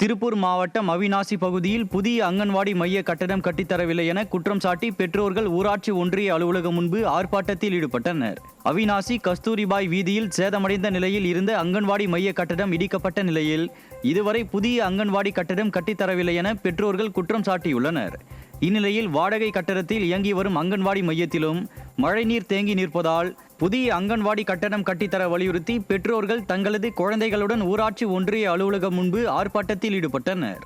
திருப்பூர் மாவட்டம் அவிநாசி பகுதியில் புதிய அங்கன்வாடி மைய கட்டடம் கட்டித்தரவில்லை என குற்றம் சாட்டி பெற்றோர்கள் ஊராட்சி ஒன்றிய அலுவலகம் முன்பு ஆர்ப்பாட்டத்தில் ஈடுபட்டனர். அவிநாசி கஸ்தூரிபாய் வீதியில் சேதமடைந்த நிலையில் இருந்த அங்கன்வாடி மைய கட்டடம் இடிக்கப்பட்ட நிலையில் இதுவரை புதிய அங்கன்வாடி கட்டடம் கட்டித்தரவில்லை என பெற்றோர்கள் குற்றம் சாட்டியுள்ளனர். இந்நிலையில் வாடகை கட்டடத்தில் இயங்கி வரும் அங்கன்வாடி மையத்திலும் மழைநீர் தேங்கி நிற்பதால் புதிய அங்கன்வாடி கட்டடம் கட்டித்தர வலியுறுத்தி பெற்றோர்கள் தங்களது குழந்தைகளுடன் ஊராட்சி ஒன்றிய அலுவலகம் முன்பு ஆர்ப்பாட்டத்தில் ஈடுபட்டனர்.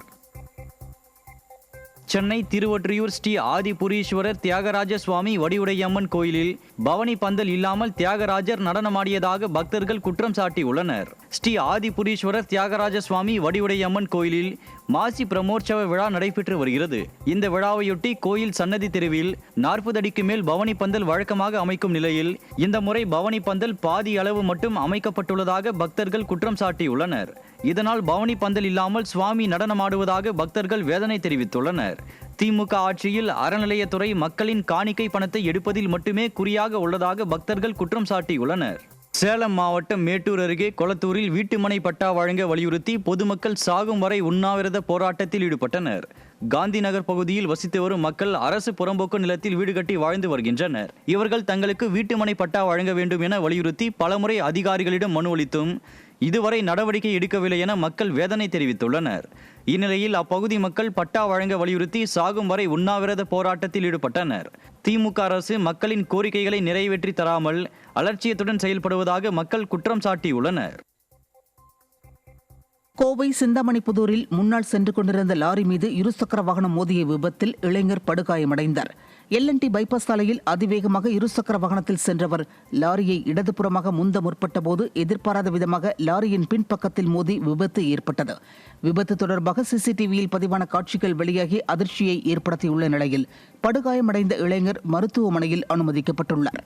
சென்னை திருவொற்றியூர் ஸ்ரீ ஆதிபுரீஸ்வரர் தியாகராஜ சுவாமி வடிவுடையம்மன் கோயிலில் பவனி பந்தல் இல்லாமல் தியாகராஜர் நடனமாடியதாக பக்தர்கள் குற்றம் சாட்டியுள்ளனர். ஸ்ரீ ஆதிபுரீஸ்வரர் தியாகராஜ சுவாமி வடிவுடையம்மன் கோயிலில் மாசி பிரமோற்சவ விழா நடைபெற்று வருகிறது. இந்த விழாவையொட்டி கோயில் சன்னதி தெருவில் 40 அடிக்கு மேல் பவனி பந்தல் வழக்கமாக அமைக்கும் நிலையில் இந்த முறை பவனி பந்தல் பாதி அளவு மட்டும் அமைக்கப்பட்டுள்ளதாக பக்தர்கள் குற்றம் சாட்டியுள்ளனர். இதனால் பவனி பந்தல் இல்லாமல் சுவாமி நடனமாடுவதாக பக்தர்கள் வேதனை தெரிவித்துள்ளனர். திமுக ஆட்சியில் அறநிலையத்துறை மக்களின் காணிக்கை பணத்தை எடுப்பதில் மட்டுமே குறியாக உள்ளதாக பக்தர்கள் குற்றம் சாட்டியுள்ளனர். சேலம் மாவட்டம் மேட்டூர் அருகே கொளத்தூரில் வீட்டுமனை பட்டா வழங்க வலியுறுத்தி பொதுமக்கள் சாகும் வரை உண்ணாவிரத போராட்டத்தில் ஈடுபட்டனர். காந்தி நகர் பகுதியில் வசித்து வரும் மக்கள் அரசு புறம்போக்கு நிலத்தில் வீடு கட்டி வாழ்ந்து வருகின்றனர். இவர்கள் தங்களுக்கு வீட்டுமனை பட்டா வழங்க வேண்டும் என வலியுறுத்தி பலமுறை அதிகாரிகளிடம் மனு அளித்தும் இதுவரை நடவடிக்கை எடுக்கவில்லை என மக்கள் வேதனை தெரிவித்துள்ளனர். இந்நிலையில் அப்பகுதி மக்கள் பட்டா வழங்க வலியுறுத்தி சாகும் வரை உண்ணாவிரத போராட்டத்தில் ஈடுபட்டனர். திமுக அரசு மக்களின் கோரிக்கைகளை நிறைவேற்றி தராமல் அலட்சியத்துடன் செயல்படுவதாக மக்கள் குற்றம் சாட்டியுள்ளனர். கோவை சிந்தாமணிப்புதூரில் முன்னால் சென்று கொண்டிருந்த லாரி மீது இருசக்கர வாகனம் மோதிய விபத்தில் இளைஞர் படுகாயமடைந்தார். எல்&டி பைபாஸ் சாலையில் அதிவேகமாக இருசக்கர வாகனத்தில் சென்றவர் லாரியை இடதுபுறமாக முந்த முற்பட்ட போது எதிர்பாராத விதமாக லாரியின் பின்பக்கத்தில் மோதி விபத்து ஏற்பட்டது. விபத்து தொடர்பாக சிசிடிவியில் பதிவான காட்சிகள் வெளியாகி அதிர்ச்சியை ஏற்படுத்தியுள்ள நிலையில் படுகாயமடைந்த இளைஞர் மருத்துவமனையில் அனுமதிக்கப்பட்டுள்ளார்.